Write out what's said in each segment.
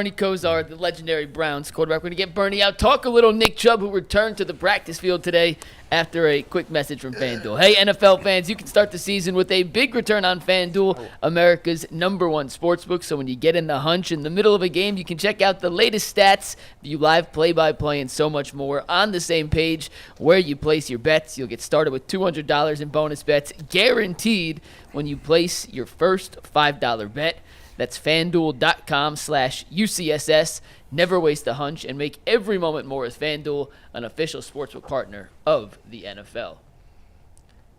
Bernie Kosar, the legendary Browns quarterback. We're going to get Bernie out, talk a little Nick Chubb, who returned to the practice field today after a quick message from FanDuel. Hey, NFL fans, you can start the season with a big return on FanDuel, America's #1 sportsbook. So when you get in the hunch in the middle of a game, you can check out the latest stats, view live play-by-play, and so much more on the same page where you place your bets. You'll get started with $200 in bonus bets guaranteed when you place your first $5 bet. That's FanDuel.com/UCSS. Never waste a hunch and make every moment more with FanDuel, an official sportsbook partner of the NFL.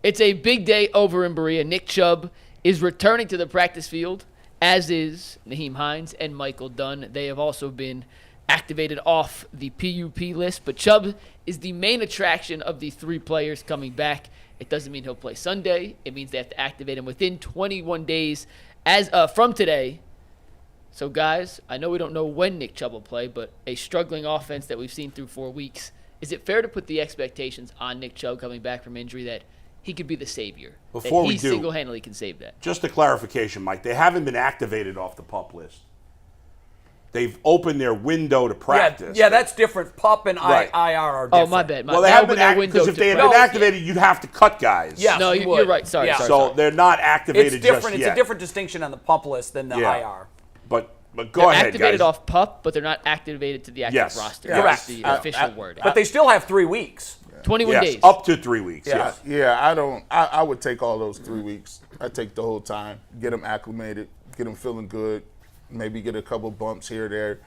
It's a big day over in Berea. Nick Chubb is returning to the practice field, as is Nyheim Hines and Michael Dunn. They have also been activated off the PUP list, but Chubb is the main attraction of the three players coming back. It doesn't mean he'll play Sunday. It means they have to activate him within 21 days from today. So, guys, I know we don't know when Nick Chubb will play, but a struggling offense that we've seen through 4 weeks, is it fair to put the expectations on Nick Chubb coming back from injury that he could be the savior? Before he single-handedly can save that? Just a clarification, Mike. They haven't been activated off the PUP list. They've opened their window to practice. Yeah, that's different. PUP and Right. IR are different. Oh, my bad. Well, they haven't been activated because if they had been activated, you'd have to cut guys. Yes, No, you you're would. right. Sorry. Yeah. So they're not activated It's different. just It's yet. a different distinction on the PUP list than the IR. But They're go ahead, activated guys. off PUP, but they're not activated to the active roster. Yes. That's the official word. But they still have 3 weeks. 21 days. Up to 3 weeks. Yeah. Yes. I would take all those 3 weeks. I'd take the whole time, get them acclimated, get them feeling good, maybe get a couple bumps here or there.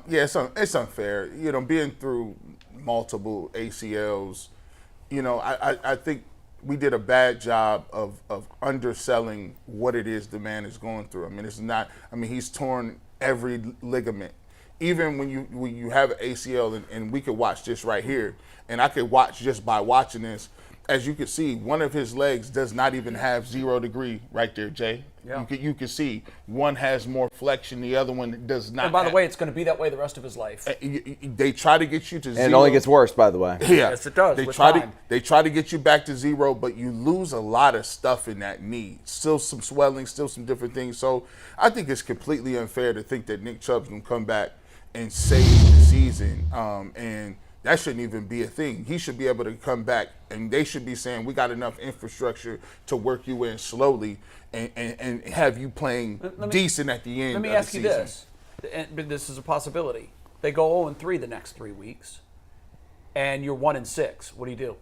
It's unfair. Being through multiple ACLs, I think we did a bad job of underselling what it is the man is going through. He's torn every ligament. Even when you have an ACL, and we could watch this right here, and I could watch just by watching this, as you can see, one of his legs does not even have 0 degree right there, Jay. Yeah. You can see one has more flexion, the other one does not. And by the way, it's going to be that way the rest of his life. They try to get you to 0. And it only gets worse, by the way. Yeah. Yes, it does. They with try time. they try to get you back to 0, but you lose a lot of stuff in that knee. Still some swelling, still some different things. So I think it's completely unfair to think that Nick Chubb's going to come back and save the season. And that shouldn't even be a thing. He should be able to come back, and they should be saying, we got enough infrastructure to work you in slowly and have you playing decent at the end of the season. Let me ask you this, and this is a possibility. They go 0-3 the next 3 weeks, and you're 1-6. What do you do?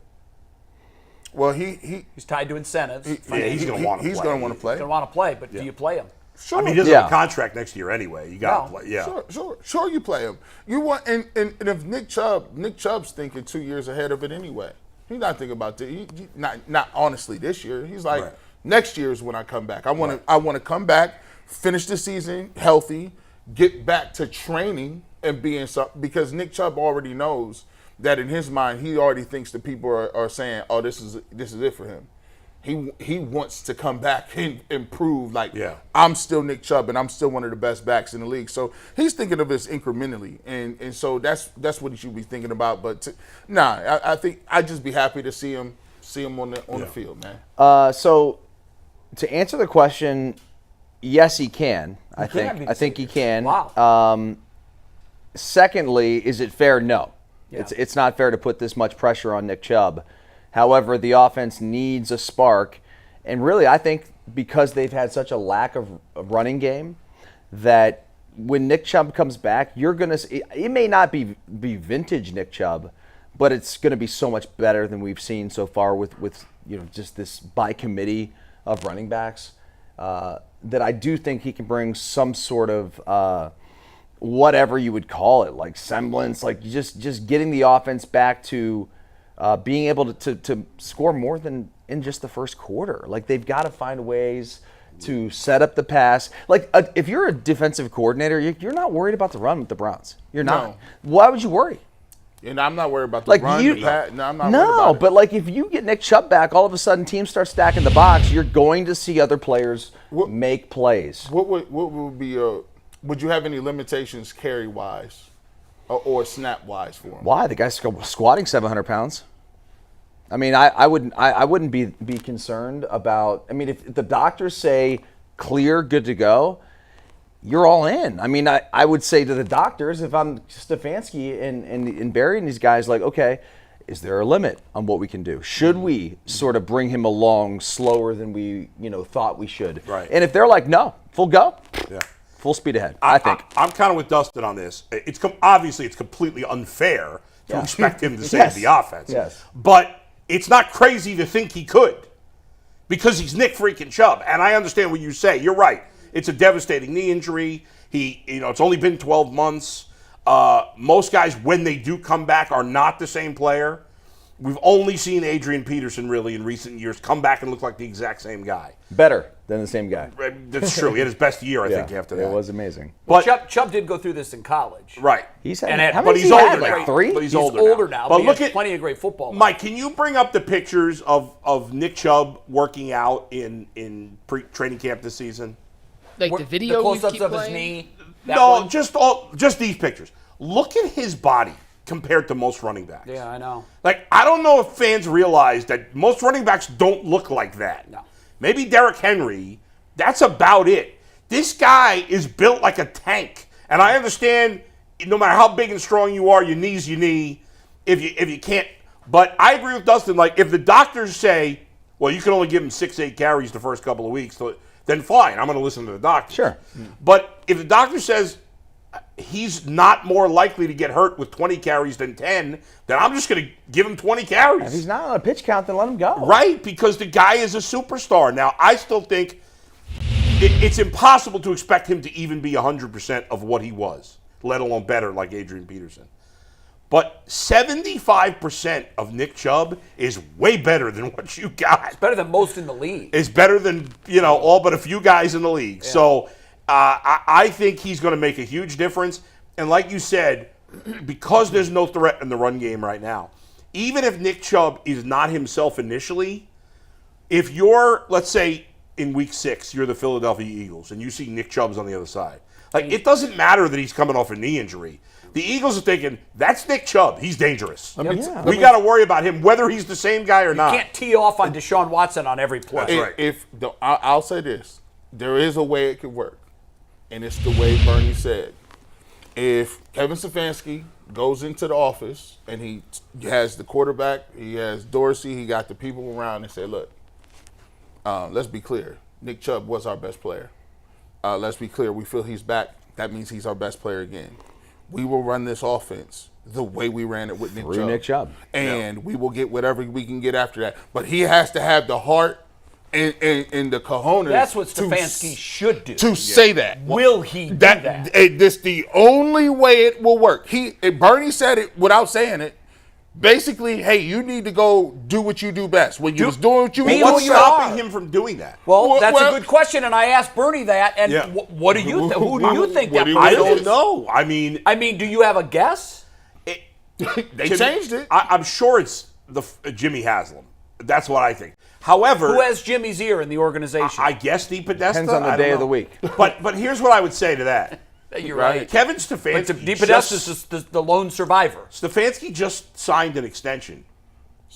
Well, he's tied to incentives. He's going to want to play. He's going to want to play. He's going to want to play, but do you play him? Sure. He doesn't have a contract next year anyway. You got to play. Yeah. Sure. You play him. You want, and if Nick Chubb's thinking 2 years ahead of it anyway. He's not thinking about this. Not honestly this year. He's like, next year is when I come back. I want to come back, finish the season healthy, get back to training and being something, because Nick Chubb already knows that in his mind he already thinks that people are saying, oh, this is it for him. He wants to come back and improve. I'm still Nick Chubb, and I'm still one of the best backs in the league. So he's thinking of this incrementally, and so that's what he should be thinking about. But I think I'd just be happy to see him on the field, man. So to answer the question, yes, he can. I think he can. Wow. Secondly, is it fair? No. Yeah. It's not fair to put this much pressure on Nick Chubb. However, the offense needs a spark. And really, I think because they've had such a lack of running game, that when Nick Chubb comes back, you're going to – it may not be vintage Nick Chubb, but it's going to be so much better than we've seen so far with just this by committee of running backs, that I do think he can bring some sort of whatever you would call it, like semblance, like just getting the offense back to – being able to score more than in just the first quarter. Like, they've got to find ways to set up the pass. Like, if you're a defensive coordinator, you're not worried about the run with the Browns. You're not. No. Why would you worry? And I'm not worried about the Like run. you, the pass. No, I'm not worried no, about it. but like if you get Nick Chubb back, all of a sudden teams start stacking the box. You're going to see other players make plays. What would be would you have any limitations carry wise or snap wise for him? Why? The guy's squatting 700 pounds. I mean, I wouldn't be concerned about. I mean, if the doctors say clear, good to go, you're all in. I mean, I would say to the doctors, if I'm Stefanski and Barry and these guys, like, okay, is there a limit on what we can do? Should we sort of bring him along slower than we, thought we should? Right. And if they're like, no, full go, Yeah. full speed ahead, I think. I'm kind of with Dustin on this. Obviously, it's completely unfair to expect him to save Yes. the offense. Yes. But it's not crazy to think he could because he's Nick freaking Chubb. And I understand what you say. You're right. It's a devastating knee injury. It's only been 12 months. Most guys, when they do come back, are not the same player. We've only seen Adrian Peterson really in recent years come back and look like the exact same guy. Better than the same guy. That's true. He had his best year, I think, after that. It was amazing. But Chubb did go through this in college. right. He's had, And how but many he's has he older had, now. like 3? But he's He's older now. But he look has at plenty of great football. Mike, can you bring up the pictures of Nick Chubb working out in training camp this season? Like the video the we close-ups keep of his playing? knee. That No, one? just these pictures. Look at his body compared to most running backs. Yeah, I know. Like, I don't know if fans realize that most running backs don't look like that. No. Maybe Derrick Henry, that's about it. This guy is built like a tank. And I understand no matter how big and strong you are, your knee's your knee. If you can't. But I agree with Dustin. Like, if the doctors say, well, you can only give him 6-8 carries the first couple of weeks, then fine. I'm going to listen to the doctor. Sure. But if the doctor says he's not more likely to get hurt with 20 carries than 10, then I'm just going to give him 20 carries. If he's not on a pitch count, then let him go. Right, because the guy is a superstar. Now, I still think it's impossible to expect him to even be 100% of what he was, let alone better like Adrian Peterson. But 75% of Nick Chubb is way better than what you got. Better than most in the league. It's better than, all but a few guys in the league. Yeah. So I think he's going to make a huge difference. And like you said, because there's no threat in the run game right now, even if Nick Chubb is not himself initially, if you're, let's say, in week 6, you're the Philadelphia Eagles, and you see Nick Chubb's on the other side. Like, it doesn't matter that he's coming off a knee injury. The Eagles are thinking, that's Nick Chubb. He's dangerous. We got to worry about him, whether he's the same guy or not. You can't tee off on Deshaun Watson on every play. That's right. I'll say this. There is a way it could work, and it's the way Bernie said. If Kevin Stefanski goes into the office and he has the quarterback, he has Dorsey, he got the people around and say, look, let's be clear. Nick Chubb was our best player. Let's be clear. We feel he's back. That means he's our best player again. We will run this offense the way we ran it with Nick Chubb. And we will get whatever we can get after that. But he has to have the heart and the cojones. That's what Stefanski should do. To say that. Will he do that? This the only way it will work. Bernie said it without saying it. Basically, hey, you need to go do what you do best. When you was doing what you But was what's stopping him from doing that? Well, that's a good question, and I asked Bernie that. And what do you? Who do you think that? I don't know. I mean, do you have a guess? They changed it. I'm sure it's Jimmy Haslam. That's what I think. However, Who has Jimmy's ear in the organization? I guess Steve Podesta. Depends on the day of the week. But here's what I would say to that. You're right. Kevin Stefanski. But DePodesta's just the lone survivor. Stefanski just signed an extension.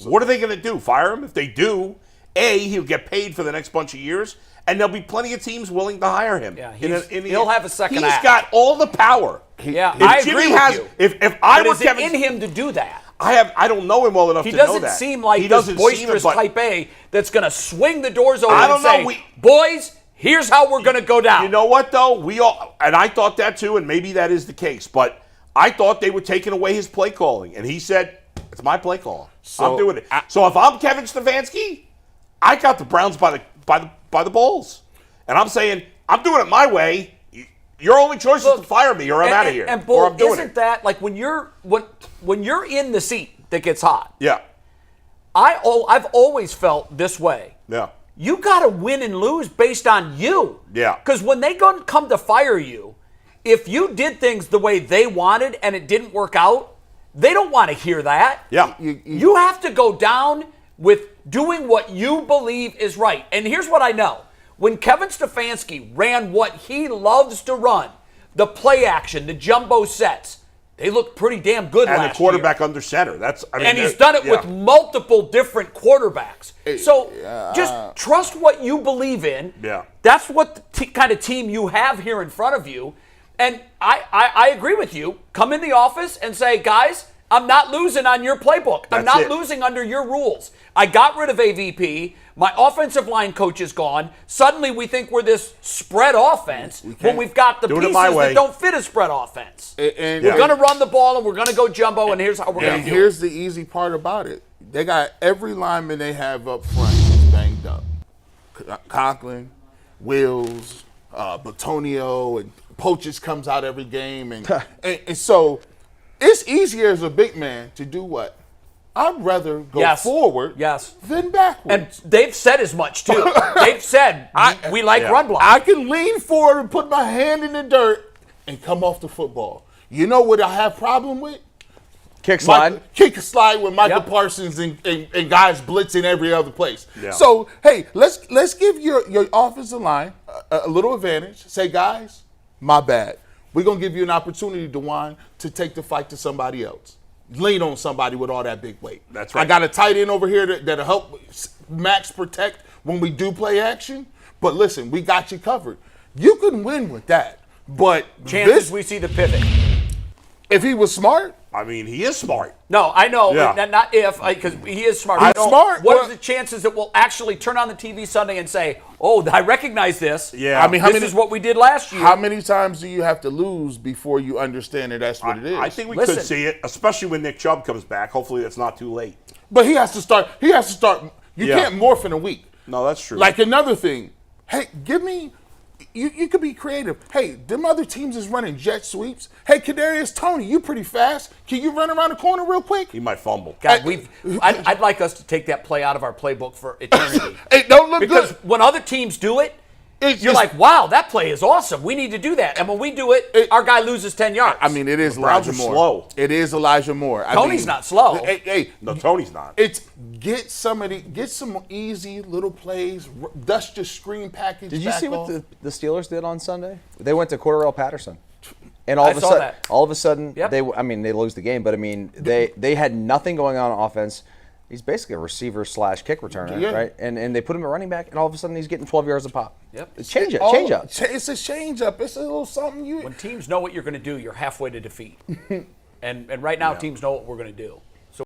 What are they going to do? Fire him? If they do, he'll get paid for the next bunch of years, and there'll be plenty of teams willing to hire him. Yeah, he'll have a second He's act. got all the power. I agree with you. If I But were is it Kevin, in him to do that? I don't know him well enough He to know doesn't that. seem like he this doesn't boisterous seem it, but type A that's going to swing the doors open I don't and know, say, boys, here's how we're going to go down. You know what, though? And I thought that too, and maybe that is the case, but I thought they were taking away his play calling, and he said, it's my play call. So I'm doing it. So if I'm Kevin Stefanski, I got the Browns by the balls. And I'm saying, I'm doing it my way. Your only choice is to fire me, or I'm out of here. And or I'm doing isn't it. that like when you're in the seat that gets hot? Yeah. I've always felt this way. Yeah. You got to win and lose based on you. Yeah. Because when they come to fire you, if you did things the way they wanted and it didn't work out, they don't want to hear that. Yeah. You have to go down with doing what you believe is right. And here's what I know. When Kevin Stefanski ran what he loves to run, the play action, the jumbo sets, They looked pretty damn good And last the quarterback year. under center. And he's done it with multiple different quarterbacks. So just trust what you believe in. Yeah. That's what the kind of team you have here in front of you. And I agree with you. Come in the office and say, guys, I'm not losing on your playbook. I'm That's not it. losing under your rules. I got rid of AVP. My offensive line coach is gone. Suddenly we think we're this spread offense when we've got the pieces that don't fit a spread offense. And we're going to run the ball and we're going to go jumbo, and here's how we're going to do it. Here's the easy part about it. They got every lineman they have up front is banged up. Conklin, Wills, Batonio, and Poaches comes out every game. And so it's easier as a big man to do what? I'd rather go forward than backwards. And they've said as much, too. They've said, we like run block. I can lean forward and put my hand in the dirt and come off the football. You know what I have problem with? Kick slide. Kick slide with Michael Parsons and guys blitzing every other place. Yeah. So, hey, let's give your offensive line a little advantage. Say, guys, my bad. We're going to give you an opportunity, DeJuan, to take the fight to somebody else. Lean on somebody with all that big weight. That's right. I got a tight end over here that'll help max protect when we do play action. But listen, we got you covered. You can win with that. But chances we see the pivot. If he was smart. I mean, he is smart. No, I know. Yeah. Not if, because he is smart. He's smart. What are the chances that we'll actually turn on the TV Sunday and say, oh, I recognize this. Yeah. I mean, this is what we did last year. How many times do you have to lose before you understand that that's what it is? I think we could see it, especially when Nick Chubb comes back. Hopefully that's not too late. But he has to start. You can't morph in a week. No, that's true. Like another thing. Hey, give me. You could be creative. Hey, them other teams is running jet sweeps. Hey, Kadarius Toney, you pretty fast. Can you run around the corner real quick? He might fumble. God, I'd like us to take that play out of our playbook for eternity. It don't look because good. when other teams do it, you're like, wow, that play is awesome. We need to do that. And when we do it, our guy loses 10 yards. I mean, it is Browns Elijah are Moore. slow. It is Elijah Moore. Tony's not slow. No, Tony's not. It's get some easy little plays, dust your screen package. Did you back see off. what the Steelers did on Sunday? They went to Cordarrelle Patterson. And all of a sudden, they lose the game, but I mean, they had nothing going on offense. He's basically a receiver / kick returner, right? And they put him at running back, and all of a sudden he's getting 12 yards a pop. Yep. Change up. It's a change up. It's a little something When teams know what you're going to do, you're halfway to defeat. and right now, teams know what we're going to do.